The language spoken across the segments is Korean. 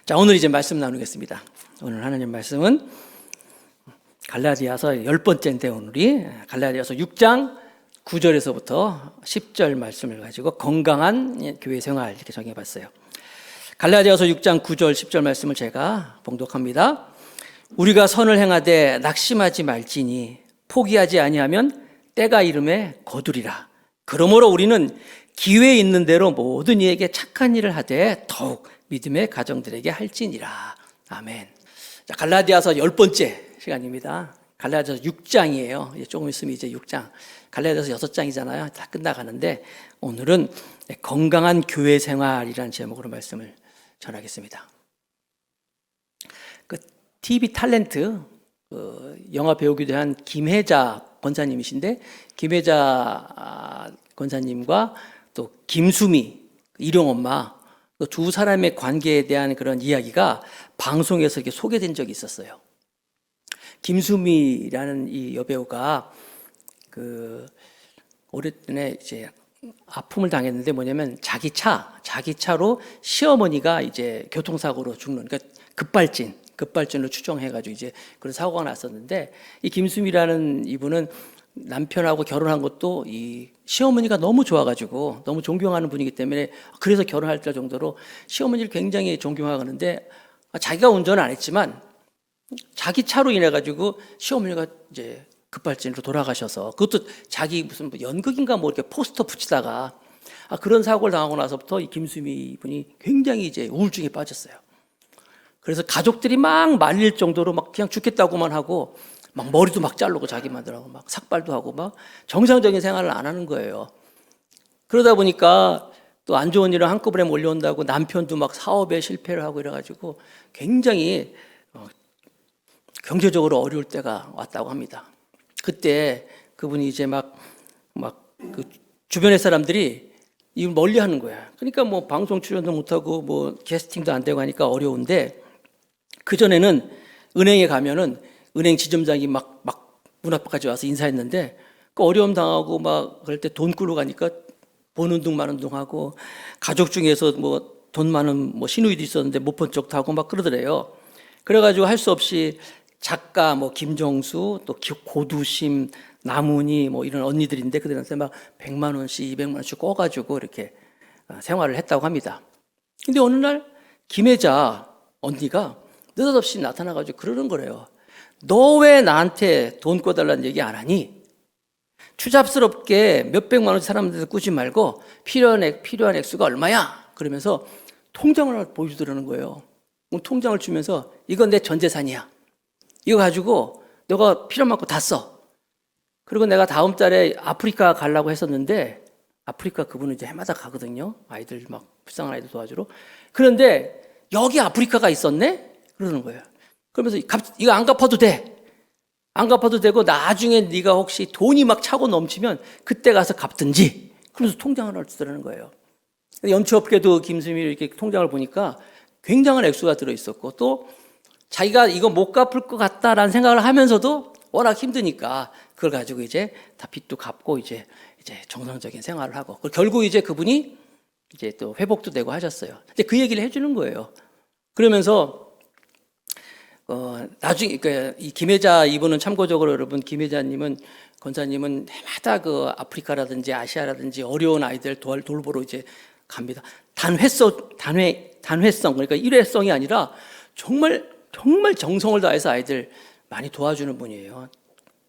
자, 오늘 이제 말씀 나누겠습니다. 오늘 하나님 말씀은 갈라디아서 10번째인데 오늘이 갈라디아서 6장 9절에서부터 10절 말씀을 가지고 건강한 교회 생활 이렇게 정해봤어요. 갈라디아서 6장 9절 10절 말씀을 제가 봉독합니다. 우리가 선을 행하되 낙심하지 말지니 포기하지 아니하면 때가 이름에 거두리라. 그러므로 우리는 기회 있는 대로 모든 이에게 착한 일을 하되 더욱 믿음의 가정들에게 할지니라. 아멘. 자, 갈라디아서 10번째 시간입니다. 갈라디아서 6장이에요. 조금 있으면 이제 6장. 갈라디아서 6장이잖아요. 다 끝나가는데 오늘은 건강한 교회 생활이라는 제목으로 말씀을 전하겠습니다. 그 TV 탤런트 영화 배우기도 한 김혜자 권사님이신데 김혜자 권사님과 또 김수미 일용엄마 두 사람의 관계에 대한 그런 이야기가 방송에서 이렇게 소개된 적이 있었어요. 김수미라는 이 여배우가 오래전에 이제 아픔을 당했는데 뭐냐면 자기 차로 시어머니가 이제 교통사고로 죽는, 그러니까 급발진으로 추정해가지고 이제 그런 사고가 났었는데 이 김수미라는 이분은 남편하고 결혼한 것도 이 시어머니가 너무 좋아가지고 너무 존경하는 분이기 때문에 그래서 결혼할 정도로 시어머니를 굉장히 존경하는데 자기가 운전은 안 했지만 자기 차로 인해가지고 시어머니가 이제 급발진으로 돌아가셔서 그것도 자기 무슨 연극인가 뭐 이렇게 포스터 붙이다가 그런 사고를 당하고 나서부터 이 김수미 분이 굉장히 이제 우울증에 빠졌어요. 그래서 가족들이 막 말릴 정도로 막 그냥 죽겠다고만 하고 막 머리도 막 자르고 자기 만들고 막 삭발도 하고 막 정상적인 생활을 안 하는 거예요. 그러다 보니까 또 안 좋은 일을 한꺼번에 몰려온다고 남편도 막 사업에 실패를 하고 이래가지고 굉장히 경제적으로 어려울 때가 왔다고 합니다. 그때 그분이 이제 그 주변의 사람들이 이걸 멀리 하는 거야. 그러니까 뭐 방송 출연도 못하고 뭐 캐스팅도 안 되고 하니까 어려운데 그전에는 은행에 가면은 은행 지점장이 막 문 앞까지 와서 인사했는데 그 어려움 당하고 막 그럴 때 돈 끌고 가니까 보는 둥 마는 둥 하고 가족 중에서 뭐 돈 많은 뭐 시누이도 있었는데 못 본 척도 하고 막 그러더래요. 그래가지고 할 수 없이 작가 뭐 김정수 또 고두심 남은이 뭐 이런 언니들인데 그들한테 막 100만 원씩 200만 원씩 꿔가지고 이렇게 생활을 했다고 합니다. 근데 어느 날 김혜자 언니가 느닷없이 나타나가지고 그러는 거래요. 너 왜 나한테 돈 꿔달라는 얘기 안 하니? 추잡스럽게 몇백만 원씩 사람들한테 꾸지 말고 필요한 액수가 얼마야? 그러면서 통장을 하나 보여주더라는 거예요. 통장을 주면서 이건 내 전 재산이야. 이거 가지고 너가 필요한 만큼 다 써. 그리고 내가 다음 달에 아프리카 가려고 했었는데 아프리카 그분은 이제 해마다 가거든요. 아이들 막 불쌍한 아이들 도와주러. 그런데 여기 아프리카가 있었네? 그러는 거예요. 그러면서 이거 안 갚아도 돼. 안 갚아도 되고 나중에 네가 혹시 돈이 막 차고 넘치면 그때 가서 갚든지. 그러면서 통장을 하나 쓰더라는 거예요. 염치없게도 김수미 이렇게 통장을 보니까 굉장한 액수가 들어있었고 또 자기가 이거 못 갚을 것 같다라는 생각을 하면서도 워낙 힘드니까 그걸 가지고 이제 다 빚도 갚고 이제 정상적인 생활을 하고 결국 이제 그분이 이제 또 회복도 되고 하셨어요. 이제 그 얘기를 해주는 거예요. 그러면서 나중에 이 김혜자 이분은 참고적으로 여러분 김혜자님은 권사님은 해마다 그 아프리카라든지 아시아라든지 어려운 아이들 돌보러 이제 갑니다. 단회성 그러니까 일회성이 아니라 정말 정성을 다해서 아이들 많이 도와주는 분이에요.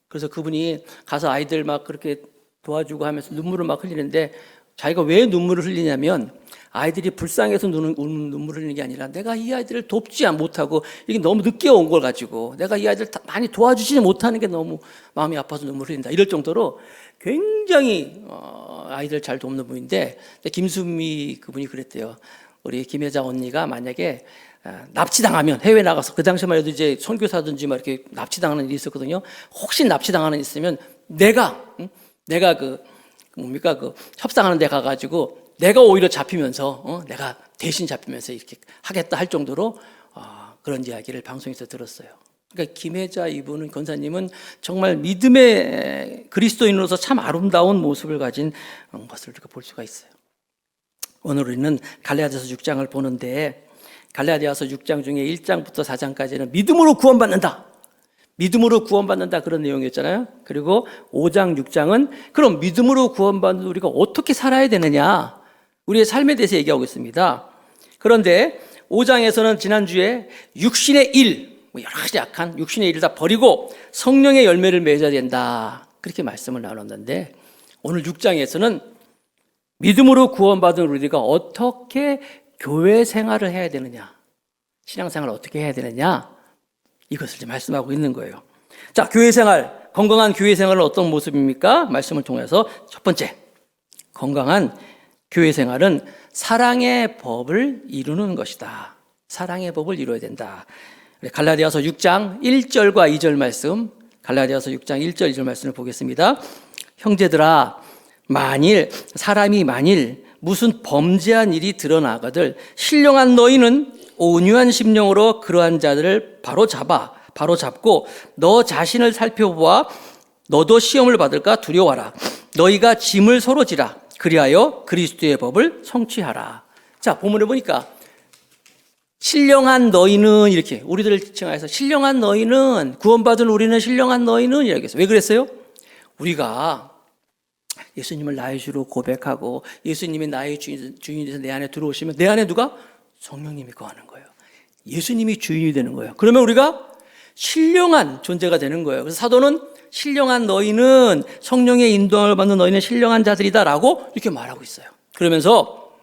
그래서 그분이 가서 아이들 막 그렇게 도와주고 하면서 눈물을 막 흘리는데 자기가 왜 눈물을 흘리냐면 아이들이 불쌍해서 눈물을 흘리는 게 아니라 내가 이 아이들을 돕지 못하고 이게 너무 늦게 온 걸 가지고 내가 이 아이들 많이 도와주지 못하는 게 너무 마음이 아파서 눈물을 흘린다. 이럴 정도로 굉장히 아이들 잘 돕는 분인데 김수미 그분이 그랬대요. 우리 김혜자 언니가 만약에 납치당하면 해외 나가서 그 당시만 해도 이제 선교사든지 막 이렇게 납치당하는 일이 있었거든요. 혹시 납치당하는 일 있으면 내가 그 협상하는 데 가가지고 내가 오히려 잡히면서 내가 대신 잡히면서 이렇게 하겠다 할 정도로 그런 이야기를 방송에서 들었어요. 그러니까 김혜자 이분은 권사님은 정말 믿음의 그리스도인으로서 참 아름다운 모습을 가진 것을 볼 수가 있어요. 오늘 우리는 갈라디아서 6장을 보는데 갈라디아서 6장 중에 1장부터 4장까지는 믿음으로 구원받는다. 믿음으로 구원받는다 그런 내용이었잖아요. 그리고 5장, 6장은 그럼 믿음으로 구원받는 우리가 어떻게 살아야 되느냐, 우리의 삶에 대해서 얘기하고 있습니다. 그런데 5장에서는 지난주에 육신의 일, 여러 가지 악한 육신의 일을 다 버리고 성령의 열매를 맺어야 된다, 그렇게 말씀을 나눴는데, 오늘 6장에서는 믿음으로 구원받은 우리가 어떻게 교회 생활을 해야 되느냐, 신앙생활을 어떻게 해야 되느냐, 이것을 이제 말씀하고 있는 거예요. 자, 교회 생활, 건강한 교회 생활은 어떤 모습입니까? 말씀을 통해서 첫 번째, 건강한 교회 생활은 사랑의 법을 이루는 것이다. 사랑의 법을 이루어야 된다. 갈라디아서 6장 1절과 2절 말씀, 갈라디아서 6장 1절 2절 말씀을 보겠습니다. 형제들아, 사람이 만일 무슨 범죄한 일이 드러나거든 신령한 너희는 온유한 심령으로 그러한 자들을 바로 잡고 너 자신을 살펴보아 너도 시험을 받을까 두려워하라. 너희가 짐을 서로 지라. 그리하여 그리스도의 법을 성취하라. 자, 본문을 보니까 신령한 너희는, 이렇게 우리들을 칭하여서 신령한 너희는, 구원받은 우리는 신령한 너희는 이렇게 했어요. 왜 그랬어요? 우리가 예수님을 나의 주로 고백하고 예수님이 나의 주인이 돼서 내 안에 들어오시면 내 안에 누가? 성령님이 거하는 거예요. 예수님이 주인이 되는 거예요. 그러면 우리가 신령한 존재가 되는 거예요. 그래서 사도는 신령한 너희는, 성령의 인도함을 받는 너희는 신령한 자들이다라고 이렇게 말하고 있어요. 그러면서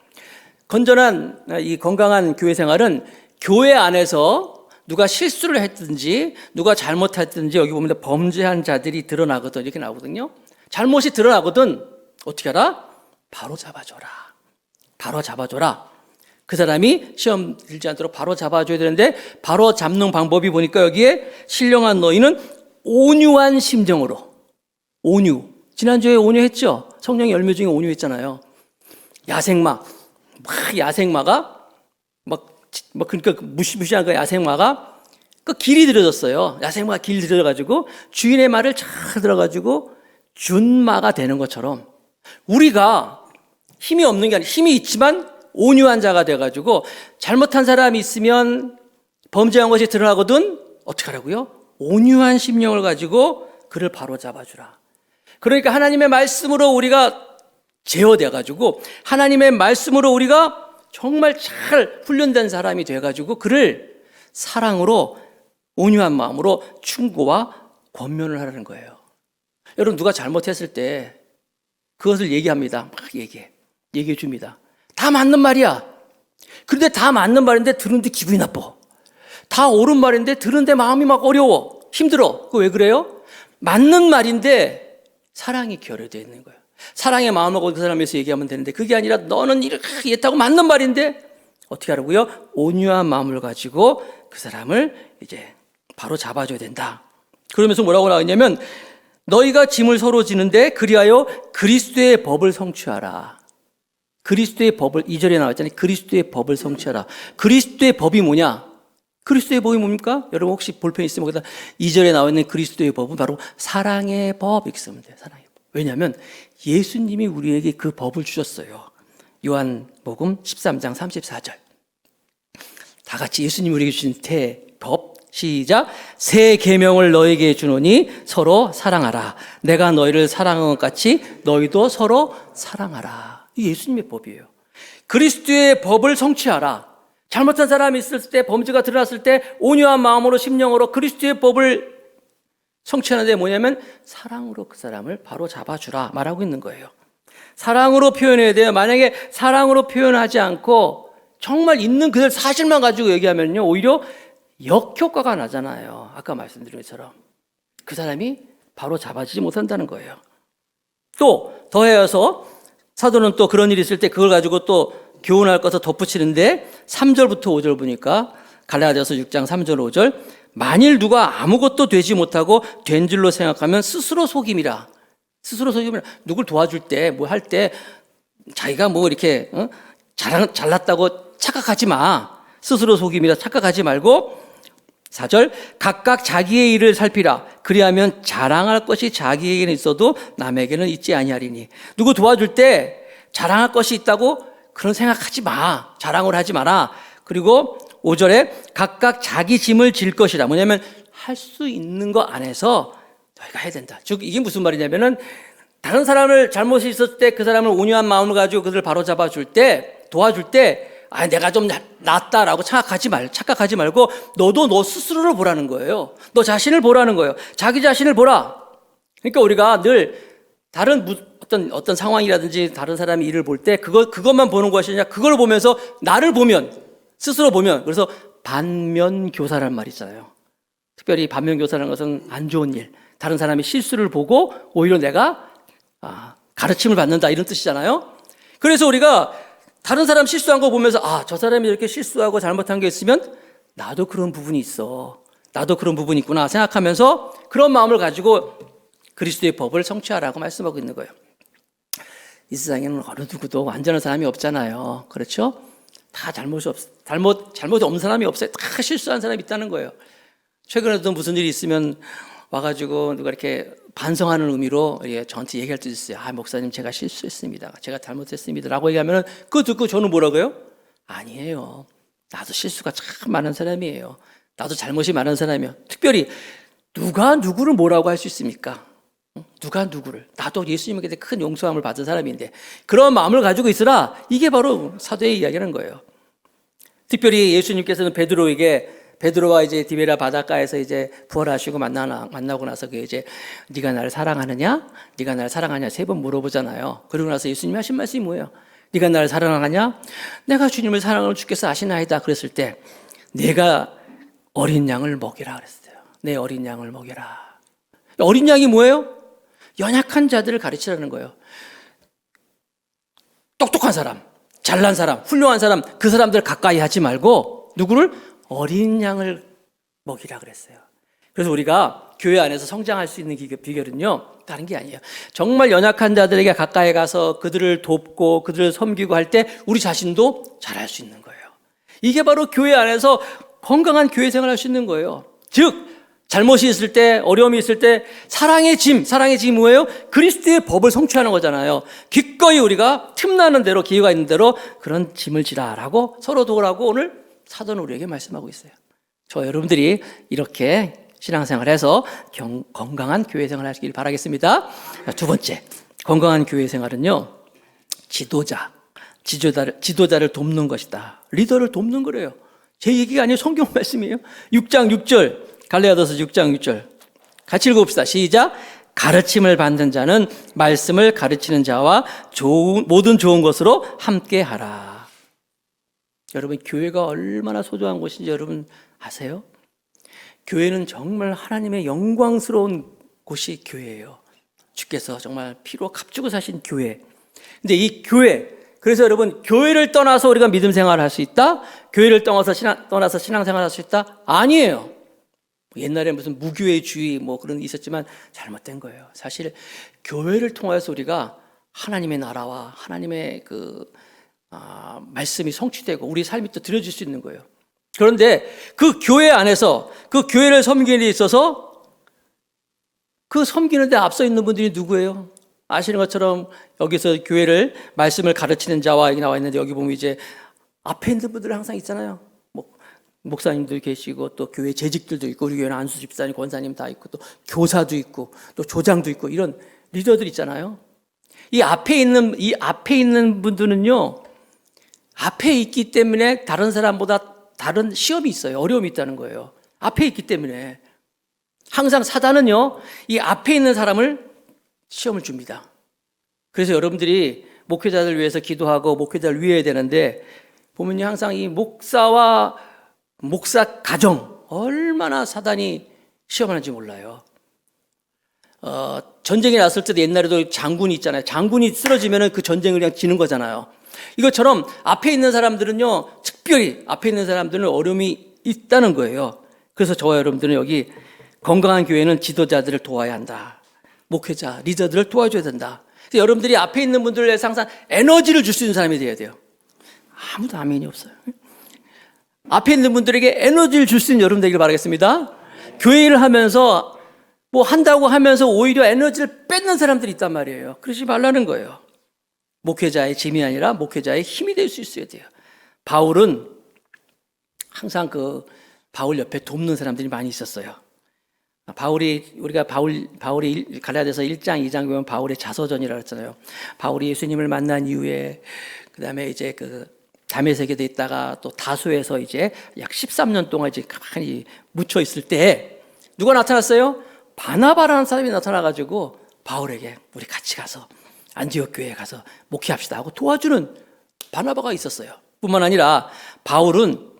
건전한 이 건강한 교회 생활은 교회 안에서 누가 실수를 했든지 누가 잘못했든지, 여기 보면 범죄한 자들이 드러나거든, 이렇게 나오거든요. 잘못이 드러나거든 어떻게 하라? 바로 잡아줘라. 바로 잡아줘라. 그 사람이 시험 들지 않도록 바로 잡아줘야 되는데, 바로 잡는 방법이 보니까 여기에 신령한 너희는 온유한 심정으로. 온유. 지난주에 온유했죠? 성령의 열매 중에 온유했잖아요. 야생마가 그러니까 무시무시한 그 야생마가 그 길이 들어졌어요. 야생마가 길 들어가지고 주인의 말을 잘 들어가지고 준마가 되는 것처럼, 우리가 힘이 없는 게 아니라 힘이 있지만 온유한 자가 돼가지고 잘못한 사람이 있으면 범죄한 것이 드러나거든 어떻게 하라고요? 온유한 심령을 가지고 그를 바로 잡아주라. 그러니까 하나님의 말씀으로 우리가 제어돼가지고 하나님의 말씀으로 우리가 정말 잘 훈련된 사람이 돼가지고 그를 사랑으로, 온유한 마음으로 충고와 권면을 하라는 거예요. 여러분, 누가 잘못했을 때 그것을 얘기합니다. 막 얘기해 줍니다. 다 맞는 말이야. 그런데 다 맞는 말인데 들은데 기분이 나빠. 다 옳은 말인데 들은데 마음이 막 어려워. 힘들어. 그거 왜 그래요? 맞는 말인데 사랑이 결여되어 있는 거예요. 사랑의 마음하고 그 사람에서 얘기하면 되는데 그게 아니라 너는 이렇게 했다고 맞는 말인데 어떻게 하라고요? 온유한 마음을 가지고 그 사람을 이제 바로 잡아줘야 된다. 그러면서 뭐라고 나왔냐면, 너희가 짐을 서로 지는데 그리하여 그리스도의 법을 성취하라. 그리스도의 법을, 2절에 나왔잖아요. 그리스도의 법을 성취하라. 그리스도의 법이 뭐냐? 그리스도의 법이 뭡니까? 여러분 혹시 볼펜 있으면 거기다 2절에 나와 있는 그리스도의 법은 바로 사랑의 법, 이렇게 쓰면 돼요. 사랑의 법. 왜냐하면 예수님이 우리에게 그 법을 주셨어요. 요한복음 13장 34절. 다 같이 예수님이 우리에게 주신 법, 시작. 새 계명을 너에게 주노니 서로 사랑하라. 내가 너희를 사랑한 것 같이 너희도 서로 사랑하라. 이게 예수님의 법이에요. 그리스도의 법을 성취하라. 잘못한 사람이 있을 때, 범죄가 드러났을 때 온유한 마음으로, 심령으로 그리스도의 법을 성취하는 데 뭐냐면 사랑으로 그 사람을 바로 잡아주라 말하고 있는 거예요. 사랑으로 표현해야 돼요. 만약에 사랑으로 표현하지 않고 정말 있는 그대로 사실만 가지고 얘기하면요, 오히려 역효과가 나잖아요. 아까 말씀드린 것처럼 그 사람이 바로 잡아지지 못한다는 거예요. 또 더해서 사도는 또 그런 일이 있을 때 그걸 가지고 또 교훈할 것을 덧붙이는데 3절부터 5절 보니까 갈라디아서 6장 3절 5절, 만일 누가 아무것도 되지 못하고 된 줄로 생각하면 스스로 속임이라. 스스로 속임이라. 누굴 도와줄 때, 뭐 할 때 자기가 뭐 이렇게 잘났다고 착각하지 마. 스스로 속임이라 착각하지 말고, 4절, 각각 자기의 일을 살피라. 그리하면 자랑할 것이 자기에게는 있어도 남에게는 있지 아니하리니. 누구 도와줄 때 자랑할 것이 있다고 그런 생각하지 마. 자랑을 하지 마라. 그리고 5절에 각각 자기 짐을 질 것이라. 뭐냐면 할 수 있는 거 안에서 너희가 해야 된다. 즉 이게 무슨 말이냐면은 다른 사람을 잘못이 있었을 때 그 사람을 온유한 마음을 가지고 그들을 바로잡아 줄 때, 도와줄 때 내가 좀 낫다라고 착각하지 말고 너도 너 스스로를 보라는 거예요. 너 자신을 보라는 거예요. 자기 자신을 보라. 그러니까 우리가 늘 다른 어떤 상황이라든지 다른 사람이 일을 볼 때 그것만 보는 것이 아니라 그걸 보면서 나를 보면, 스스로 보면, 그래서 반면교사라는 말이 있잖아요. 특별히 반면교사라는 것은 안 좋은 일, 다른 사람이 실수를 보고 오히려 내가 가르침을 받는다 이런 뜻이잖아요. 그래서 우리가 다른 사람 실수한 거 보면서 저 사람이 이렇게 실수하고 잘못한 게 있으면 나도 그런 부분이 있어. 나도 그런 부분이 있구나 생각하면서 그런 마음을 가지고 그리스도의 법을 성취하라고 말씀하고 있는 거예요. 이 세상에는 어느 누구도 완전한 사람이 없잖아요. 그렇죠? 다 잘못이 없는 사람이 없어요. 다 실수한 사람이 있다는 거예요. 최근에도 무슨 일이 있으면 와가지고 누가 이렇게 반성하는 의미로 저한테 얘기할 때도 있어요. 목사님 제가 실수했습니다. 제가 잘못했습니다. 라고 얘기하면 그거 듣고 저는 뭐라고요? 아니에요. 나도 실수가 참 많은 사람이에요. 나도 잘못이 많은 사람이에요. 특별히 누가 누구를 뭐라고 할 수 있습니까? 누가 누구를. 나도 예수님에게 큰 용서함을 받은 사람인데 그런 마음을 가지고 있으라. 이게 바로 사도의 이야기라는 거예요. 특별히 예수님께서는 베드로와 이제 디베라 바닷가에서 이제 부활하시고 만나고 나서 네가 나를 사랑하느냐? 네가 나를 사랑하냐? 3번 물어보잖아요. 그러고 나서 예수님이 하신 말씀이 뭐예요? 네가 나를 사랑하냐? 내가 주님을 사랑하는 주께서 아시나이다. 그랬을 때 내가 어린 양을 먹이라 그랬어요. 내 어린 양을 먹이라. 어린 양이 뭐예요? 연약한 자들을 가르치라는 거예요. 똑똑한 사람, 잘난 사람, 훌륭한 사람, 그 사람들 가까이 하지 말고 누구를? 어린 양을 먹이라 그랬어요. 그래서 우리가 교회 안에서 성장할 수 있는 비결은요, 다른 게 아니에요. 정말 연약한 자들에게 가까이 가서 그들을 돕고 그들을 섬기고 할 때 우리 자신도 잘할 수 있는 거예요. 이게 바로 교회 안에서 건강한 교회 생활을 할 수 있는 거예요. 즉 잘못이 있을 때, 어려움이 있을 때 사랑의 짐이 뭐예요? 그리스도의 법을 성취하는 거잖아요. 기꺼이 우리가 틈나는 대로, 기회가 있는 대로 그런 짐을 지라라고 서로 도우라고 오늘 사도는 우리에게 말씀하고 있어요. 저 여러분들이 이렇게 신앙생활해서 건강한 교회 생활을 하시길 바라겠습니다. 두 번째, 건강한 교회 생활은요, 지도자를 돕는 것이다. 리더를 돕는 거래요. 제 얘기가 아니에요. 성경 말씀이에요. 6장 6절, 갈라디아서 6장 6절. 같이 읽어봅시다. 시작. 가르침을 받는 자는 말씀을 가르치는 자와 모든 좋은 것으로 함께하라. 여러분, 교회가 얼마나 소중한 곳인지 여러분 아세요? 교회는 정말 하나님의 영광스러운 곳이 교회예요. 주께서 정말 피로 값주고 사신 교회. 근데 이 교회, 그래서 여러분, 교회를 떠나서 우리가 믿음 생활을 할 수 있다? 교회를 떠나서 신앙생활을 할 수 있다? 아니에요. 옛날에 무슨 무교회주의 그런 게 있었지만 잘못된 거예요. 사실 교회를 통해서 우리가 하나님의 나라와 하나님의 말씀이 성취되고 우리 삶이 또 드려질 수 있는 거예요. 그런데 그 교회 안에서 그 교회를 섬기는 데 있어서 그 섬기는 데 앞서 있는 분들이 누구예요? 아시는 것처럼 여기서 교회를 말씀을 가르치는 자와 여기 나와 있는데 여기 보면 이제 앞에 있는 분들 항상 있잖아요. 목사님도 계시고 또 교회 재직들도 있고 우리 교회는 안수 집사님, 권사님 다 있고 또 교사도 있고 또 조장도 있고 이런 리더들 있잖아요. 이 앞에 있는 분들은요, 앞에 있기 때문에 다른 사람보다 다른 시험이 있어요. 어려움이 있다는 거예요. 앞에 있기 때문에 항상 사단은요, 이 앞에 있는 사람을 시험을 줍니다. 그래서 여러분들이 목회자들 위해서 기도하고 목회자를 위해야 되는데 보면요, 항상 이 목사 가정 얼마나 사단이 시험하는지 몰라요. 전쟁이 났을 때도 옛날에도 장군이 있잖아요. 장군이 쓰러지면 그 전쟁을 그냥 지는 거잖아요. 이것처럼 앞에 있는 사람들은요, 특별히 앞에 있는 사람들은 어려움이 있다는 거예요. 그래서 저와 여러분들은 여기 건강한 교회는 지도자들을 도와야 한다. 목회자, 리더들을 도와줘야 된다. 그래서 여러분들이 앞에 있는 분들을 위해서 항상 에너지를 줄 수 있는 사람이 되어야 돼요. 아무도 아멘이 없어요. 앞에 있는 분들에게 에너지를 줄 수 있는 여러분 되길 바라겠습니다. 교회를 하면서 한다고 하면서 오히려 에너지를 뺏는 사람들이 있단 말이에요. 그러지 말라는 거예요. 목회자의 짐이 아니라 목회자의 힘이 될 수 있어야 돼요. 바울은 항상 그 바울 옆에 돕는 사람들이 많이 있었어요. 우리가 바울이 갈라디아서 1장, 2장 보면 바울의 자서전이라고 했잖아요. 바울이 예수님을 만난 이후에 그다음에 이제 그 다메섹에도 있다가 또 다소에서 이제 약 13년 동안 이제 가만히 묻혀 있을 때 누가 나타났어요? 바나바라는 사람이 나타나가지고 바울에게 우리 같이 가서 안디옥 교회에 가서 목회합시다 하고 도와주는 바나바가 있었어요. 뿐만 아니라 바울은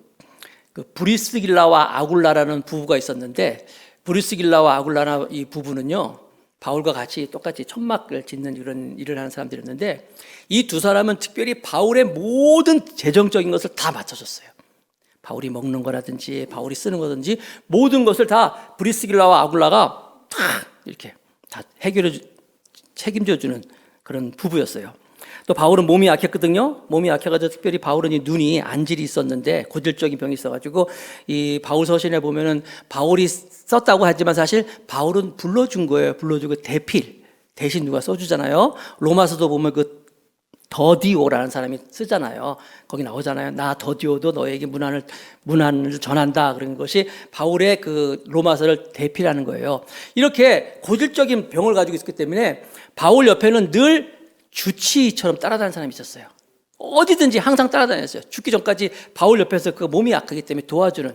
그 브리스길라와 아굴라라는 부부가 있었는데 브리스길라와 아굴라 이 부부는요 바울과 같이 똑같이 천막을 짓는 이런 일을 하는 사람들이었는데 이 두 사람은 특별히 바울의 모든 재정적인 것을 다 맡아줬어요. 바울이 먹는 거라든지 바울이 쓰는 거든지 모든 것을 다 브리스길라와 아굴라가 다 이렇게 다 책임져 주는 그런 부부였어요. 또 바울은 몸이 약했거든요. 몸이 약해가지고 특별히 바울은 이 눈이 안질이 있었는데 고질적인 병이 있어가지고 이 바울 서신에 보면은 바울이 썼다고 하지만 사실 바울은 불러준 거예요. 불러주고 대필 대신 누가 써주잖아요. 로마서도 보면 그 더디오라는 사람이 쓰잖아요. 거기 나오잖아요. 나 더디오도 너에게 문안을 전한다. 그런 것이 바울의 그 로마서를 대필하는 거예요. 이렇게 고질적인 병을 가지고 있었기 때문에 바울 옆에는 늘 주치의처럼 따라다니는 사람이 있었어요. 어디든지 항상 따라다녔어요. 죽기 전까지 바울 옆에서 그 몸이 약하기 때문에 도와주는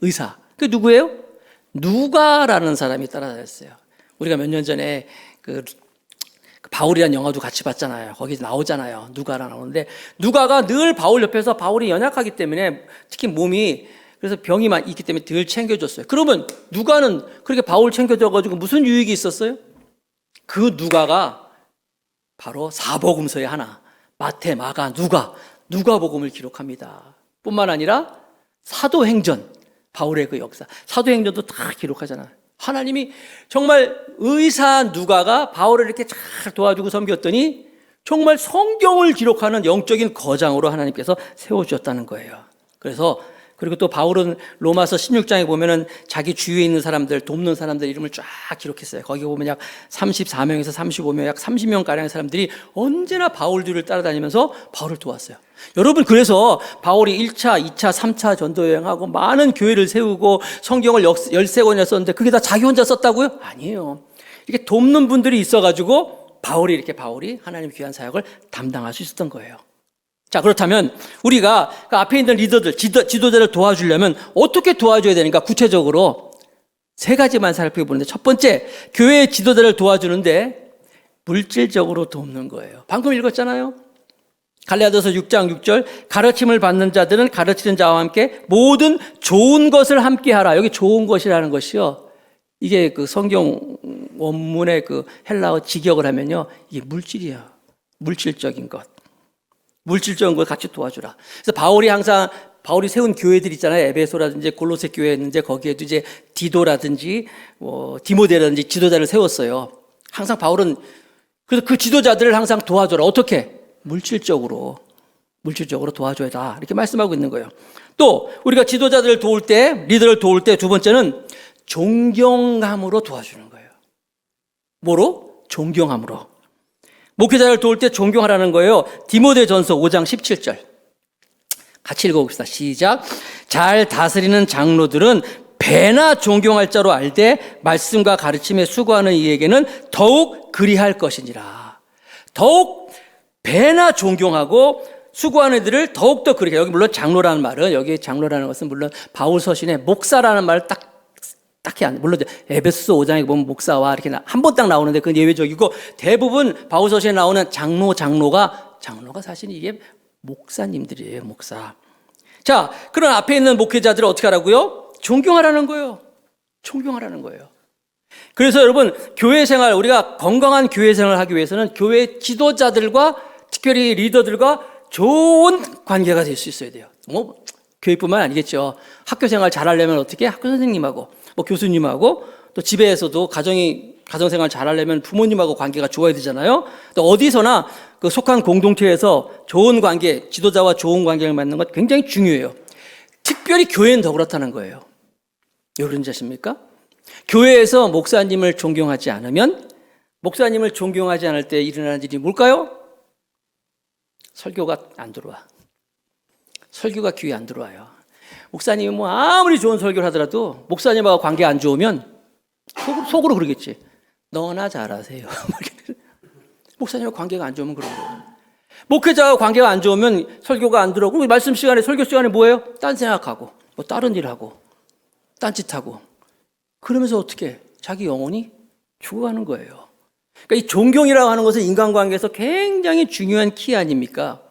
의사. 그게 누구예요? 누가라는 사람이 따라다녔어요. 우리가 몇 년 전에 그 바울이라는 영화도 같이 봤잖아요. 거기 나오잖아요. 누가라 나오는데 누가가 늘 바울 옆에서 바울이 연약하기 때문에 특히 몸이 그래서 병이 있기 때문에 늘 챙겨줬어요. 그러면 누가는 그렇게 바울 챙겨줘가지고 무슨 유익이 있었어요? 그 누가가 바로 사복음서의 하나 마태, 마가, 누가복음을 기록합니다. 뿐만 아니라 사도행전 바울의 그 역사 사도행전도 다 기록하잖아요. 하나님이 정말 의사 누가가 바울을 이렇게 잘 도와주고 섬겼더니 정말 성경을 기록하는 영적인 거장으로 하나님께서 세워주셨다는 거예요. 그리고 또 바울은 로마서 16장에 보면은 자기 주위에 있는 사람들, 돕는 사람들 이름을 쫙 기록했어요. 거기 보면 약 34명에서 35명, 약 30명가량의 사람들이 언제나 바울 뒤를 따라다니면서 바울을 도왔어요. 여러분, 그래서 바울이 1차, 2차, 3차 전도 여행하고 많은 교회를 세우고 성경을 13권이나 썼는데 그게 다 자기 혼자 썼다고요? 아니에요. 이렇게 돕는 분들이 있어가지고 바울이 하나님 귀한 사역을 담당할 수 있었던 거예요. 자, 그렇다면 우리가 그 앞에 있는 리더들, 지도자를 도와주려면 어떻게 도와줘야 되는가? 구체적으로 세 가지만 살펴보는데 첫 번째, 교회의 지도자를 도와주는데 물질적으로 돕는 거예요. 방금 읽었잖아요. 갈라디아서 6장 6절 가르침을 받는 자들은 가르치는 자와 함께 모든 좋은 것을 함께 하라. 여기 좋은 것이라는 것이요. 이게 그 성경 원문의 그 헬라어 직역을 하면요. 이게 물질이야. 물질적인 것. 물질적인 걸 같이 도와주라. 그래서 바울이 세운 교회들 있잖아요. 에베소라든지 골로새 교회였는데 거기에도 이제 디도라든지 디모데라든지 지도자를 세웠어요. 항상 바울은 그래서 그 지도자들을 항상 도와줘라. 어떻게? 물질적으로 도와줘야 이렇게 말씀하고 있는 거예요. 또 우리가 지도자들을 도울 때, 리더를 도울 때 두 번째는 존경함으로 도와주는 거예요. 뭐로? 존경함으로. 목회자를 도울 때 존경하라는 거예요. 디모데전서 5장 17절. 같이 읽어봅시다. 시작. 잘 다스리는 장로들은 배나 존경할 자로 알되 말씀과 가르침에 수고하는 이에게는 더욱 그리할 것이니라. 더욱 배나 존경하고 수고하는 이들을 더욱더 그리게. 여기 물론 장로라는 말은, 여기 장로라는 것은 물론 바울 서신에 목사라는 말을 딱히 물론 에베소서 5장에 보면 목사와 이렇게 한 번 딱 나오는데 그건 예외적이고 대부분 바울 서신에 나오는 장로가 사실 이게 목사님들이에요. 목사. 자, 그런 앞에 있는 목회자들을 어떻게 하라고요? 존경하라는 거예요. 존경하라는 거예요. 그래서 여러분, 교회 생활, 우리가 건강한 교회 생활을 하기 위해서는 교회 지도자들과 특별히 리더들과 좋은 관계가 될 수 있어야 돼요. 교회뿐만 아니겠죠. 학교 생활 잘하려면 어떻게? 학교 선생님하고 교수님하고 또 집에서도 가정생활 잘하려면 부모님하고 관계가 좋아야 되잖아요. 또 어디서나 그 속한 공동체에서 좋은 관계, 지도자와 좋은 관계를 맺는 것 굉장히 중요해요. 특별히 교회는 더 그렇다는 거예요. 왜 그런지 아십니까? 교회에서 목사님을 존경하지 않을 때 일어나는 일이 뭘까요? 설교가 안 들어와. 설교가 귀에 안 들어와요. 목사님이 뭐 아무리 좋은 설교를 하더라도 목사님하고 관계 안 좋으면 속으로 그러겠지. 너나 잘하세요. 목사님하고 관계가 안 좋으면 그런 거예요. 목회자와 관계가 안 좋으면 설교가 안 들어오고 말씀 시간에 설교 시간에 뭐예요? 딴 생각하고 뭐 다른 일 하고 딴짓하고 그러면서 어떻게 자기 영혼이 죽어가는 거예요. 그러니까 이 존경이라고 하는 것은 인간관계에서 굉장히 중요한 키 아닙니까?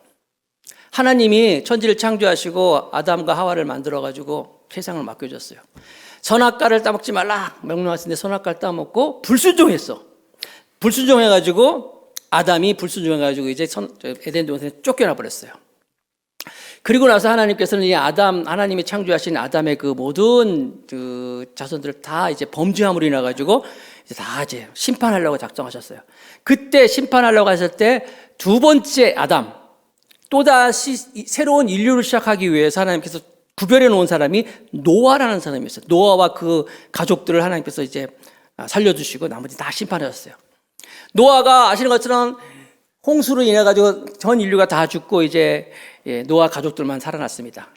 하나님이 천지를 창조하시고 아담과 하와를 만들어가지고 세상을 맡겨줬어요. 선악과를 따먹지 말라 명령하시는데 선악과를 따먹고 불순종했어. 불순종해가지고 아담이 불순종해가지고 이제 에덴 동산에 쫓겨나 버렸어요. 그리고 나서 하나님께서는 이 하나님이 창조하신 아담의 그 모든 그 자손들을 다 이제 범죄함으로 인해 가지고 이제 다 이제 심판하려고 작정하셨어요. 그때 심판하려고 했을 때 두 번째 아담, 또다시 새로운 인류를 시작하기 위해서 하나님께서 구별해 놓은 사람이 노아라는 사람이었어요. 노아와 그 가족들을 하나님께서 이제 살려주시고 나머지 다 심판하셨어요. 노아가 아시는 것처럼 홍수로 인해 가지고 전 인류가 다 죽고 이제 노아 가족들만 살아났습니다.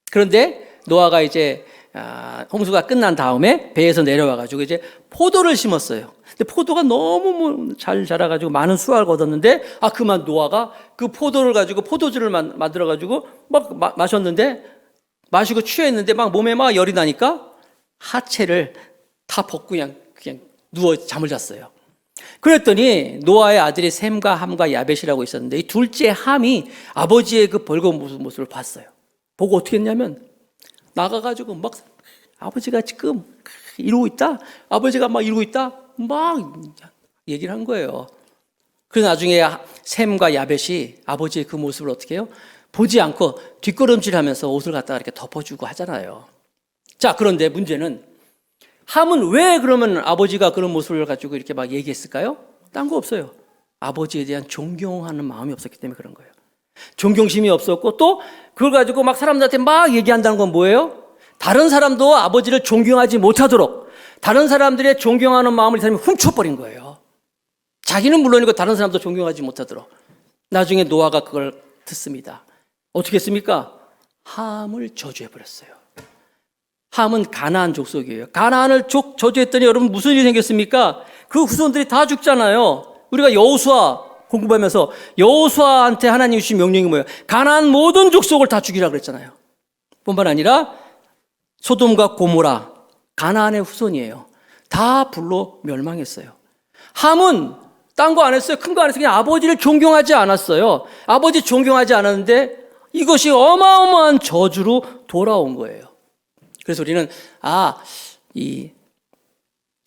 그런데 노아가 이제 홍수가 끝난 다음에 배에서 내려와 가지고 이제 포도를 심었어요. 근데 포도가 너무 잘 자라가지고 많은 수확을 거뒀는데 그만 노아가 그 포도를 가지고 포도주를 만들어 가지고 막 마셨는데 마시고 취했는데 막 몸에 막 열이 나니까 하체를 다 벗고 그냥 누워 잠을 잤어요. 그랬더니 노아의 아들이 셈과 함과 야벳이라고 있었는데 이 둘째 함이 아버지의 그 벌거운 모습을 봤어요. 보고 어떻게 했냐면 나가가지고 막 아버지가 지금 이러고 있다. 아버지가 막 이러고 있다. 막 얘기를 한 거예요. 그래서 나중에 셈과 야벳이 아버지의 그 모습을 어떻게 해요? 보지 않고 뒷걸음질하면서 옷을 갖다가 이렇게 덮어주고 하잖아요. 자, 그런데 문제는 함은 왜 그러면 아버지가 그런 모습을 가지고 이렇게 막 얘기했을까요? 딴 거 없어요. 아버지에 대한 존경하는 마음이 없었기 때문에 그런 거예요. 존경심이 없었고 또 그걸 가지고 막 사람들한테 막 얘기한다는 건 뭐예요? 다른 사람도 아버지를 존경하지 못하도록 다른 사람들의 존경하는 마음을 이 사람이 훔쳐버린 거예요. 자기는 물론이고 다른 사람도 존경하지 못하도록. 나중에 노아가 그걸 듣습니다. 어떻게 했습니까? 함을 저주해버렸어요. 함은 가나안 족속이에요. 가나안을 저주했더니 여러분 무슨 일이 생겼습니까? 그 후손들이 다 죽잖아요. 우리가 여호수아 공부하면서 여호수아한테 하나님이 주신 명령이 뭐예요? 가나안 모든 족속을 다 죽이라고 그랬잖아요. 뿐만 아니라 소돔과 고모라 가나안의 후손이에요. 다 불로 멸망했어요. 함은 딴 거 안 했어요. 큰 거 안 했어요. 그냥 아버지를 존경하지 않았어요. 아버지 존경하지 않았는데 이것이 어마어마한 저주로 돌아온 거예요. 그래서 우리는 이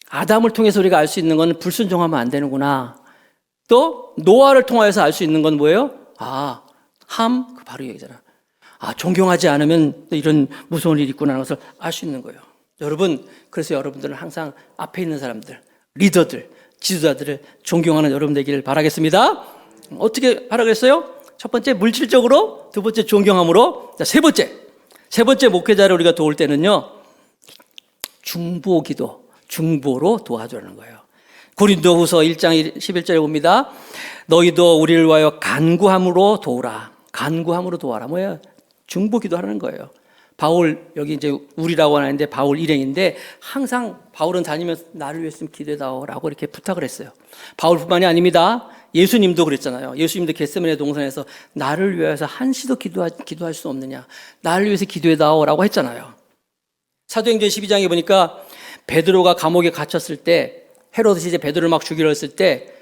아담을 통해서 우리가 알 수 있는 건 불순종하면 안 되는구나. 또 노아를 통해서 알 수 있는 건 뭐예요? 함, 바로 얘기잖아. 존경하지 않으면 이런 무서운 일이 있구나 하는 것을 알 수 있는 거예요. 여러분, 그래서 여러분들은 항상 앞에 있는 사람들, 리더들, 지도자들을 존경하는 여러분 되기를 바라겠습니다. 어떻게 바라겠어요? 첫 번째 물질적으로, 두 번째 존경함으로, 자, 세 번째 목회자를 우리가 도울 때는요, 중보기도, 중보로 도와주라는 거예요. 고린도후서 1장 11절에 봅니다. 너희도 우리를 위하여 간구함으로 도우라. 간구함으로 도와라. 뭐예요? 중보기도 하는 거예요. 바울, 여기 이제 우리라고 하는데 바울 일행인데 항상 바울은 다니면서 나를 위해서 기도해다오라고 이렇게 부탁을 했어요. 바울뿐만이 아닙니다. 예수님도 그랬잖아요. 예수님도 겟세마네 동산에서 나를 위해서 한시도 기도할 수 없느냐. 나를 위해서 기도해다오라고 했잖아요. 사도행전 12장에 보니까 베드로가 감옥에 갇혔을 때 헤로드시 이제 베드로를 막 죽이려 했을 때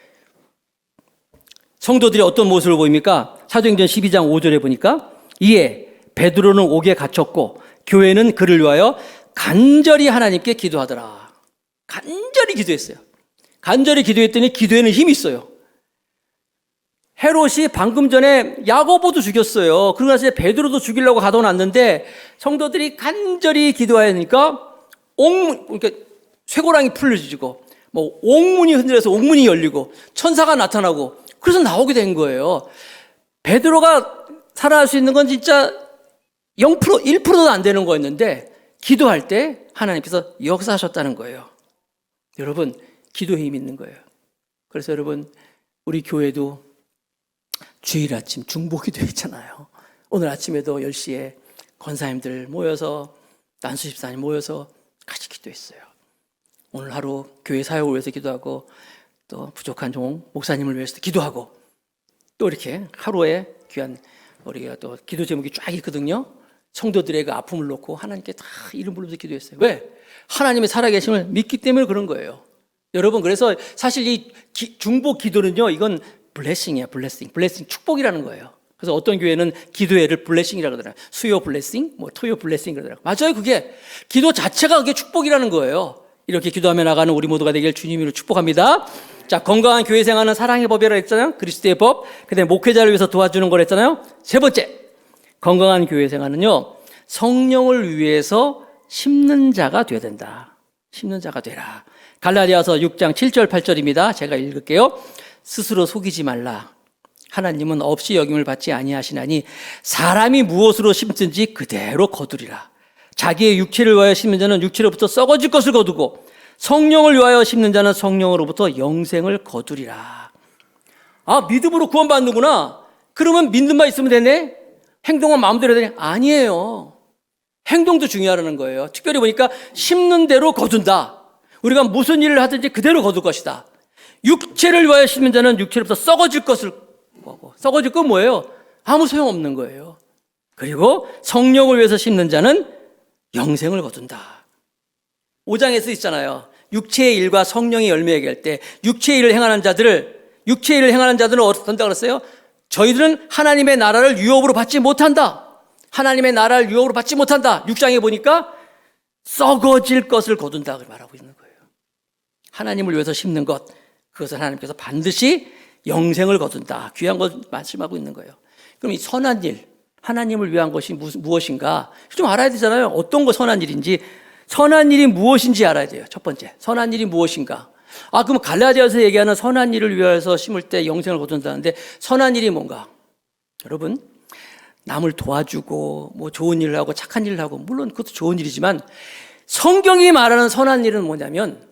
성도들이 어떤 모습을 보입니까? 사도행전 12장 5절에 보니까 이에 베드로는 옥에 갇혔고 교회는 그를 위하여 간절히 하나님께 기도하더라. 간절히 기도했어요. 간절히 기도했더니 기도에는 힘이 있어요. 헤롯이 방금 전에 야고보도 죽였어요. 그러고 나서 베드로도 죽이려고 가둬놨는데 성도들이 간절히 기도하니까 그러니까 쇠고랑이 풀려지고 옥문이 흔들려서 옥문이 열리고 천사가 나타나고 그래서 나오게 된 거예요. 베드로가 살아날 수 있는 건 진짜 0%, 1%도 안 되는 거였는데 기도할 때 하나님께서 역사하셨다는 거예요. 여러분, 기도에 힘이 있는 거예요. 그래서 여러분, 우리 교회도 주일 아침 중보기도 했잖아요. 오늘 아침에도 10시에 권사님들 모여서 난수 집사님 모여서 같이 기도했어요. 오늘 하루 교회 사역을 위해서 기도하고 또 부족한 종 목사님을 위해서 기도하고 또 이렇게 하루에 귀한 우리가 또 기도 제목이 쫙 있거든요. 성도들의 그 아픔을 놓고 하나님께 다 이름 부르면서 기도했어요. 왜? 하나님의 살아계심을 믿기 때문에 그런 거예요. 여러분, 그래서 사실 이 중보 기도는요, 이건 블레싱이에요. 블레싱 축복이라는 거예요. 그래서 어떤 교회는 기도회를 블레싱이라고 그러더라고요. 수요 블레싱, 뭐 토요 블레싱 그러더라고요. 맞아요. 그게 기도 자체가 그게 축복이라는 거예요. 이렇게 기도하며 나가는 우리 모두가 되길 주님으로 축복합니다. 자, 건강한 교회 생활은 사랑의 법이라고 했잖아요. 그리스도의 법. 그다음에 목회자를 위해서 도와주는 걸 했잖아요. 세 번째, 건강한 교회 생활은요, 성령을 위해서 심는 자가 되어야 된다. 심는 자가 되라. 갈라디아서 6장 7절 8절입니다. 제가 읽을게요. 스스로 속이지 말라. 하나님은 없이 여김을 받지 아니하시나니 사람이 무엇으로 심든지 그대로 거두리라. 자기의 육체를 위하여 심는 자는 육체로부터 썩어질 것을 거두고 성령을 위하여 심는 자는 성령으로부터 영생을 거두리라. 아, 믿음으로 구원받는구나. 그러면 믿는 바 있으면 되네? 행동은 마음대로 되네? 아니에요. 행동도 중요하다는 거예요. 특별히 보니까 심는 대로 거둔다. 우리가 무슨 일을 하든지 그대로 거둘 것이다. 육체를 위하여 심는 자는 육체로부터 썩어질 것을 거고, 썩어질 건 뭐예요? 아무 소용없는 거예요. 그리고 성령을 위해서 심는 자는 영생을 거둔다. 5장에서 있잖아요. 육체의 일과 성령의 열매 얘기할 때 육체의 일을 행하는 자들은 어떻다 그랬어요? 저희들은 하나님의 나라를 유업으로 받지 못한다. 하나님의 나라를 유업으로 받지 못한다. 6장에 보니까 썩어질 것을 거둔다 말하고 있는 거예요. 하나님을 위해서 심는 것, 그것을 하나님께서 반드시 영생을 거둔다. 귀한 것 말씀하고 있는 거예요. 그럼 이 선한 일, 하나님을 위한 것이 무엇인가 좀 알아야 되잖아요. 어떤 거 선한 일인지, 선한 일이 무엇인지 알아야 돼요. 첫 번째, 선한 일이 무엇인가. 아, 그럼 갈라디아서 얘기하는 선한 일을 위해서 심을 때 영생을 거둔다는데 선한 일이 뭔가? 여러분, 남을 도와주고 뭐 좋은 일을 하고 착한 일을 하고 물론 그것도 좋은 일이지만 성경이 말하는 선한 일은 뭐냐면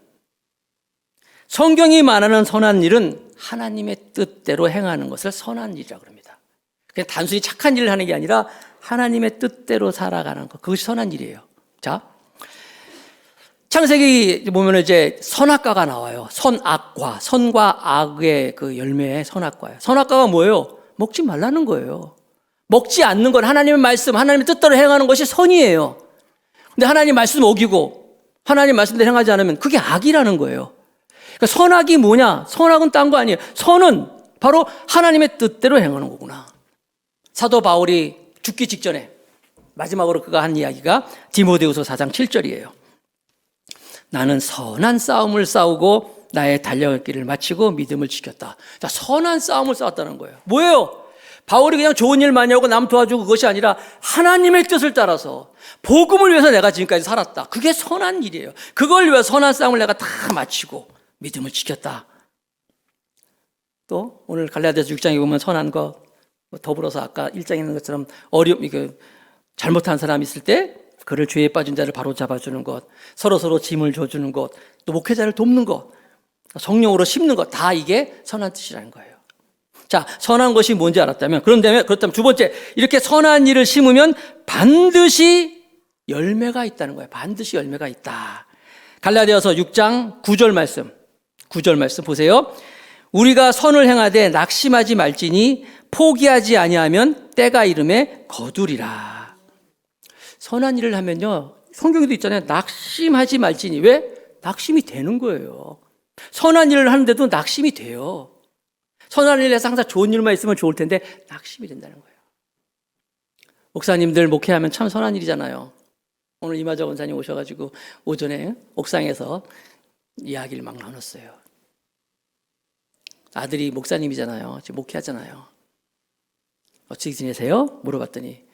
성경이 말하는 선한 일은 하나님의 뜻대로 행하는 것을 선한 일이라고 합니다. 그냥 단순히 착한 일을 하는 게 아니라 하나님의 뜻대로 살아가는 것, 그것이 선한 일이에요. 자, 창세기 보면 이제 선악과가 나와요. 선악과, 선과 악의 그 열매의 선악과예요. 선악과가 뭐예요? 먹지 말라는 거예요. 먹지 않는 건 하나님의 말씀, 하나님의 뜻대로 행하는 것이 선이에요. 근데 하나님 말씀 어기고 하나님 말씀대로 행하지 않으면 그게 악이라는 거예요. 그러니까 선악이 뭐냐? 선악은 딴 거 아니에요. 선은 바로 하나님의 뜻대로 행하는 거구나. 사도 바울이 죽기 직전에 마지막으로 그가 한 이야기가 디모데후서 4장 7절이에요. 나는 선한 싸움을 싸우고 나의 달려갈 길을 마치고 믿음을 지켰다. 자, 선한 싸움을 싸웠다는 거예요. 뭐예요? 바울이 그냥 좋은 일 많이 하고 남 도와주고 그것이 아니라 하나님의 뜻을 따라서 복음을 위해서 내가 지금까지 살았다. 그게 선한 일이에요. 그걸 위해 선한 싸움을 내가 다 마치고 믿음을 지켰다. 또 오늘 갈라디아서 6장에 보면 선한 거 더불어서 아까 1장에 있는 것처럼 잘못한 사람이 있을 때 그를 죄에 빠진 자를 바로 잡아주는 것, 서로 짐을 져주는 것, 또 목회자를 돕는 것, 성령으로 심는 것, 다 이게 선한 뜻이라는 거예요. 자, 선한 것이 뭔지 알았다면, 그렇다면 두 번째, 이렇게 선한 일을 심으면 반드시 열매가 있다는 거예요. 반드시 열매가 있다. 갈라디아서 6장 9절 말씀 보세요. 우리가 선을 행하되 낙심하지 말지니 포기하지 아니하면 때가 이름에 거두리라. 선한 일을 하면요, 성경에도 있잖아요. 낙심하지 말지니. 왜? 낙심이 되는 거예요. 선한 일을 하는데도 낙심이 돼요. 선한 일을 해서 항상 좋은 일만 있으면 좋을 텐데 낙심이 된다는 거예요. 목사님들 목회하면 참 선한 일이잖아요. 오늘 이마자 원사님 오셔가지고 오전에 옥상에서 이야기를 막 나눴어요. 아들이 목사님이잖아요. 지금 목회하잖아요. 어떻게 지내세요? 물어봤더니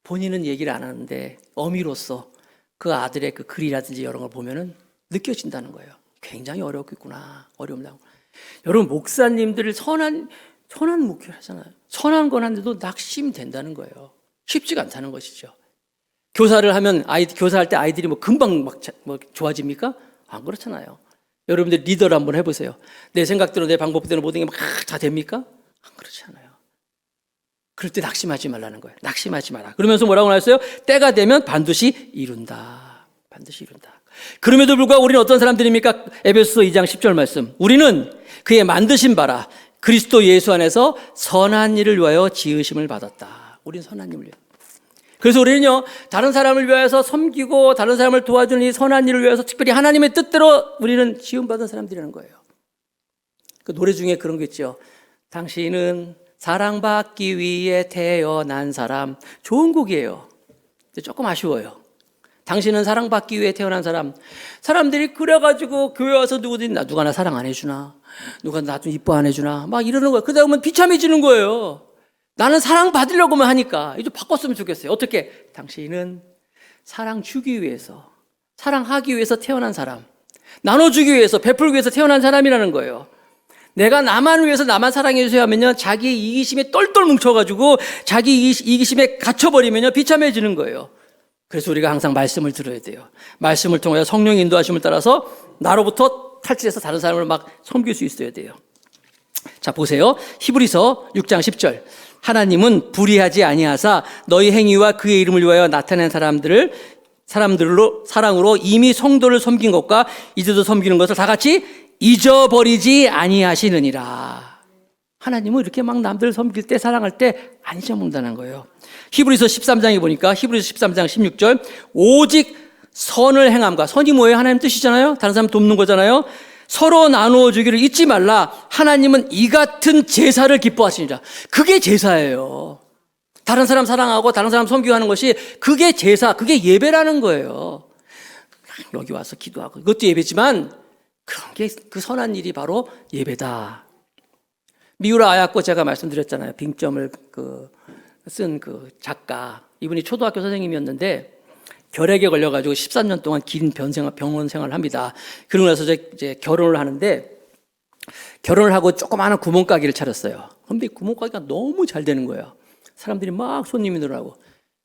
본인은 얘기를 안 하는데 어미로서 그 아들의 그 글이라든지 이런 걸 보면은 느껴진다는 거예요. 굉장히 어렵겠구나. 어려움다고. 여러분, 목사님들을 선한 목회를 하잖아요. 선한 건 한데도 낙심된다는 거예요. 쉽지가 않다는 것이죠. 교사를 하면 교사할 때 아이들이 뭐 금방 막 좋아집니까? 안 그렇잖아요. 여러분들 리더를 한번 해보세요. 내 생각대로 내 방법대로 모든 게 막 다 됩니까? 안 그렇지 않아요. 그럴 때 낙심하지 말라는 거예요. 낙심하지 마라. 그러면서 뭐라고 나왔어요? 때가 되면 반드시 이룬다. 반드시 이룬다. 그럼에도 불구하고 우리는 어떤 사람들입니까? 에베소서 2장 10절 말씀. 우리는 그의 만드신 바라 그리스도 예수 안에서 선한 일을 위하여 지으심을 받았다. 우리는 선한 일을 위하여. 그래서 우리는요, 다른 사람을 위하여서 섬기고 다른 사람을 도와주는 이 선한 일을 위해서 특별히 하나님의 뜻대로 우리는 지음받은 사람들이라는 거예요. 그 노래 중에 그런 거 있죠. 당신은 사랑받기 위해 태어난 사람. 좋은 곡이에요. 근데 조금 아쉬워요. 당신은 사랑받기 위해 태어난 사람. 사람들이 그래가지고 교회 와서 누가 나 사랑 안 해주나? 누가 나 좀 이뻐 안 해주나? 막 이러는 거예요. 그러다 보면 비참해지는 거예요. 나는 사랑받으려고만 하니까. 이제 바꿨으면 좋겠어요. 어떻게? 당신은 사랑 주기 위해서, 사랑하기 위해서 태어난 사람. 나눠주기 위해서, 베풀기 위해서 태어난 사람이라는 거예요. 내가 나만 위해서 나만 사랑해 주세요 하면요, 자기의 이기심에 똘똘 뭉쳐가지고 자기 이기심에 갇혀버리면요, 비참해지는 거예요. 그래서 우리가 항상 말씀을 들어야 돼요. 말씀을 통하여 성령의 인도하심을 따라서 나로부터 탈취해서 다른 사람을 막 섬길 수 있어야 돼요. 자, 보세요. 히브리서 6장 10절. 하나님은 불의하지 아니하사 너희 행위와 그의 이름을 위하여 나타낸 사람들로 사랑으로 이미 성도를 섬긴 것과 이제도 섬기는 것을 다 같이 잊어버리지 아니하시느니라. 하나님은 이렇게 막 남들 섬길 때, 사랑할 때 안 잊어먹는다는 거예요. 히브리서 13장에 보니까 히브리서 13장 16절 오직 선을 행함과, 선이 뭐예요? 하나님 뜻이잖아요. 다른 사람 돕는 거잖아요. 서로 나누어 주기를 잊지 말라. 하나님은 이 같은 제사를 기뻐하시니라. 그게 제사예요. 다른 사람 사랑하고 다른 사람 섬기고 하는 것이 그게 제사, 그게 예배라는 거예요. 여기 와서 기도하고 이것도 예배지만 그런 게 그 선한 일이 바로 예배다. 미우라 아야코 제가 말씀드렸잖아요. 빙점을 쓴 그 작가. 이분이 초등학교 선생님이었는데 결핵에 걸려가지고 13년 동안 긴 병원 생활을 합니다. 그러고 나서 이제 결혼을 하는데 결혼을 하고 조그마한 구멍가게를 차렸어요. 그런데 구멍가게가 너무 잘 되는 거예요. 사람들이 막 손님이 늘어나고.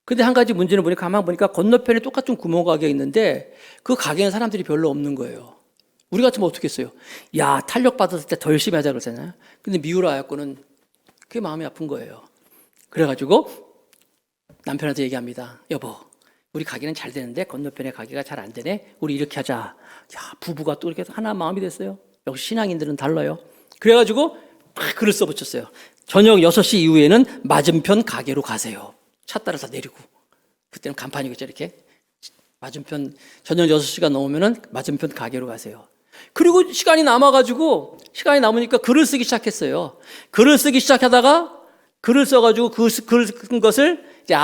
근데 한 가지 문제는 보니까 가만 보니까 건너편에 똑같은 구멍가게가 있는데 그 가게는 사람들이 별로 없는 거예요. 우리 같으면 어떻게 했어요? 야, 탄력 받았을 때 더 열심히 하자 그러잖아요. 근데 미우라 아야코는 그게 마음이 아픈 거예요. 그래가지고 남편한테 얘기합니다. 여보, 우리 가게는 잘 되는데 건너편에 가게가 잘 안 되네. 우리 이렇게 하자. 야, 부부가 또 이렇게 하나 마음이 됐어요. 역시 신앙인들은 달라요. 그래가지고 막 글을 써붙였어요. 저녁 6시 이후에는 맞은편 가게로 가세요. 차 따라서 내리고. 그때는 간판이겠죠, 이렇게. 맞은편, 저녁 6시가 넘으면은 맞은편 가게로 가세요. 그리고 시간이 남으니까 글을 쓰기 시작했어요. 글을 쓰기 시작하다가 글을 써가지고 글을 쓴 것을 이제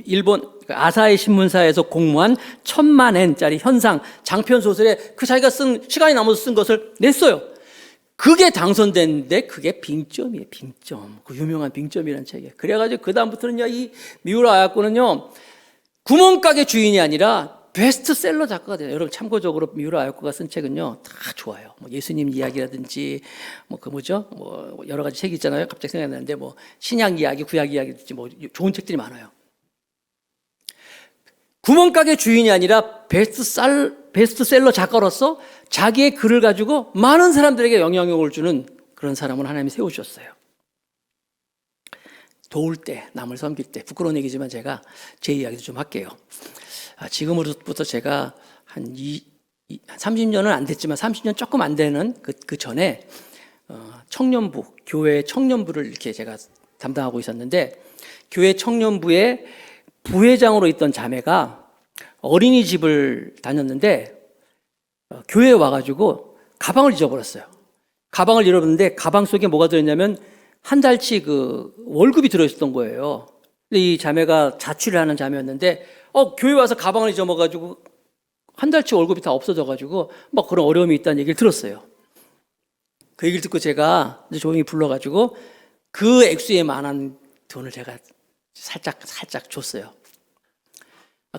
일본 아사히 신문사에서 공모한 1000만 엔짜리 현상 장편 소설에 그 자기가 시간이 남아서 쓴 것을 냈어요. 그게 당선됐는데 그게 빙점이에요, 빙점. 그 유명한 빙점이라는 책이에요. 그래가지고 그다음부터는요, 이 미우라 아야코는요, 구멍가게 주인이 아니라 베스트셀러 작가가 돼요. 여러분 참고적으로 미우라 아야코가 쓴 책은요 다 좋아요. 뭐 예수님 이야기라든지 뭐 여러 가지 책이 있잖아요. 갑자기 생각나는데 뭐 신약 이야기, 구약 이야기든지 뭐 좋은 책들이 많아요. 구멍가게 주인이 아니라 베스트셀러 작가로서 자기의 글을 가지고 많은 사람들에게 영향력을 주는 그런 사람을 하나님이 세우셨어요. 도울 때, 남을 섬길 때, 부끄러운 얘기지만 제가 제 이야기도 좀 할게요. 지금으로부터 제가 한 30년은 안 됐지만 30년 조금 안 되는 그 전에 청년부, 교회 청년부를 이렇게 제가 담당하고 있었는데 교회 청년부의 부회장으로 있던 자매가 어린이집을 다녔는데 교회에 와가지고 가방을 잊어버렸어요. 가방을 잃어버렸는데 가방 속에 뭐가 들어있냐면 한 달치 그 월급이 들어있었던 거예요. 근데 이 자매가 자취를 하는 자매였는데 교회 와서 가방을 잊어먹어가지고 한 달치 월급이 다 없어져가지고 막 그런 어려움이 있다는 얘기를 들었어요. 그 얘기를 듣고 제가 조용히 불러가지고 그 액수에 만한 돈을 제가 살짝 줬어요.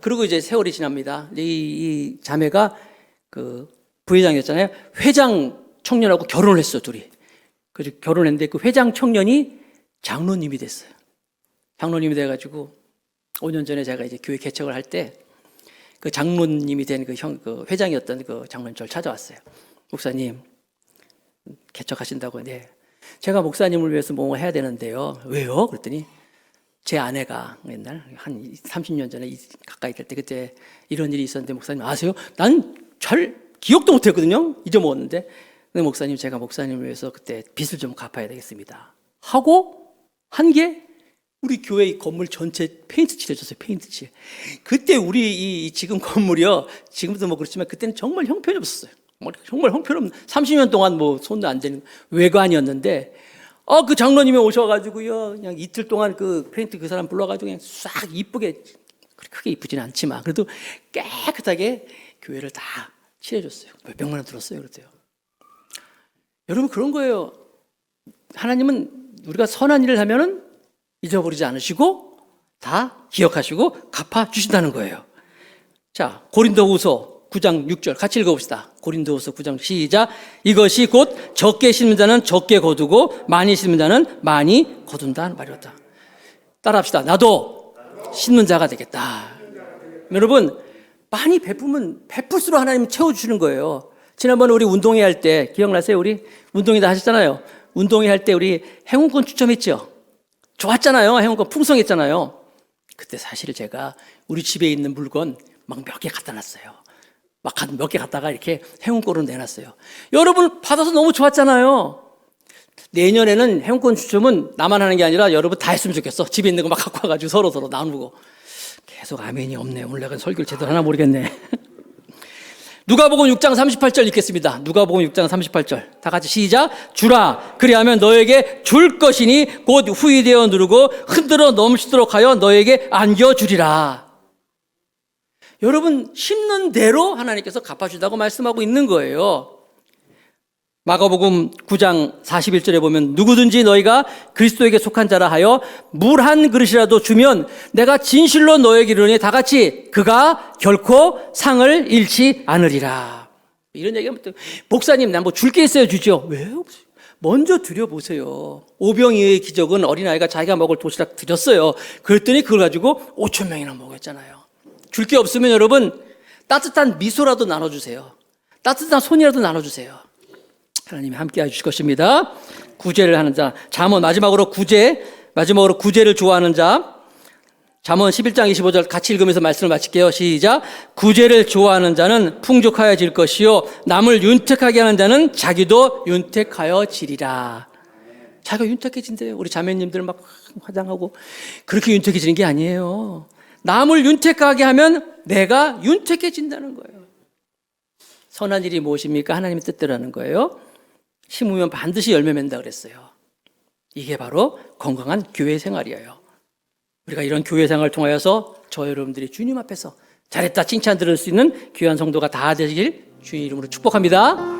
그리고 이제 세월이 지납니다. 이 자매가 그 부회장이었잖아요. 회장 청년하고 결혼을 했어, 둘이. 그래서 결혼했는데 그 회장 청년이 장로님이 됐어요. 장로님이 돼가지고 5년 전에 제가 이제 교회 개척을 할 때 그 장로님이 된 그 회장이었던 그 장로님 저를 찾아왔어요. 목사님, 개척하신다고. 네. 제가 목사님을 위해서 뭐 해야 되는데요. 왜요? 그랬더니 제 아내가 옛날 한 30년 전에 가까이 될 때 그때 이런 일이 있었는데 목사님 아세요? 난 잘 기억도 못했거든요. 잊어먹었는데. 근데 목사님 제가 목사님을 위해서 그때 빚을 좀 갚아야 되겠습니다. 하고 한 게 우리 교회 이 건물 전체 페인트 칠해줬어요. 페인트 칠. 그때 우리 이 지금 건물이요. 지금도 뭐 그렇지만 그때는 정말 형편없었어요. 정말 형편없는 30년 동안 뭐 손도 안 대는 외관이었는데 그 장로님이 오셔가지고요. 그냥 이틀 동안 그 페인트 그 사람 불러가지고 그냥 싹 이쁘게 크게 이쁘진 않지만 그래도 깨끗하게 교회를 다 칠해줬어요. 몇백만 원 들었어요. 그랬대요. 여러분 그런 거예요. 하나님은 우리가 선한 일을 하면은 잊어버리지 않으시고 다 기억하시고 갚아주신다는 거예요. 자, 고린도후서 9장 6절 같이 읽어봅시다. 고린도후서 9장 시작. 이것이 곧 적게 심는 자는 적게 거두고 많이 심는 자는 많이 거둔다는 말이었다. 따라합시다. 나도 심는 자가 되겠다. 여러분 많이 베푸면 베풀수록 하나님은 채워주시는 거예요. 지난번에 우리 운동회 할 때 기억나세요? 우리 운동회 다 하셨잖아요. 운동회 할 때 우리 행운권 추첨했죠. 좋았잖아요. 행운권 풍성했잖아요. 그때 사실 제가 우리 집에 있는 물건 막 몇 개 갖다 놨어요. 막 몇 개 갖다가 이렇게 행운권으로 내놨어요. 여러분 받아서 너무 좋았잖아요. 내년에는 행운권 추첨은 나만 하는 게 아니라 여러분 다 했으면 좋겠어. 집에 있는 거 막 갖고 와가지고 서로 나누고. 계속 아멘이 없네. 오늘 내가 설교를 제대로 하나 모르겠네. 누가복음 6장 38절 읽겠습니다. 누가복음 6장 38절 다 같이 시작. 주라 그리하면 너에게 줄 것이니 곧 후이되어 누르고 흔들어 넘치도록 하여 너에게 안겨주리라. 여러분 심는 대로 하나님께서 갚아준다고 말씀하고 있는 거예요. 마가복음 9장 41절에 보면 누구든지 너희가 그리스도에게 속한 자라 하여 물 한 그릇이라도 주면 내가 진실로 너에게 이르노니 다 같이 그가 결코 상을 잃지 않으리라. 이런 얘기하면 목사님 난 뭐 줄 게 있어야 주죠. 왜 없어요? 먼저 드려보세요. 오병이의 기적은 어린아이가 자기가 먹을 도시락 드렸어요. 그랬더니 그걸 가지고 5천 명이나 먹었잖아요. 줄 게 없으면 여러분 따뜻한 미소라도 나눠주세요. 따뜻한 손이라도 나눠주세요. 하나님이 함께 해주실 것입니다. 구제를 하는 자. 잠언 마지막으로 구제를 좋아하는 자. 잠언 11장 25절 같이 읽으면서 말씀을 마칠게요. 시작. 구제를 좋아하는 자는 풍족하여질 것이요 남을 윤택하게 하는 자는 자기도 윤택하여지리라. 자기가 윤택해진대요. 우리 자매님들 막 화장하고 그렇게 윤택해지는 게 아니에요. 남을 윤택하게 하면 내가 윤택해진다는 거예요. 선한 일이 무엇입니까? 하나님의 뜻대로라는 거예요. 심으면 반드시 열매 맺는다 그랬어요. 이게 바로 건강한 교회 생활이에요. 우리가 이런 교회 생활을 통하여서 저 여러분들이 주님 앞에서 잘했다 칭찬 들을 수 있는 귀한 성도가 다 되시길 주님 이름으로 축복합니다.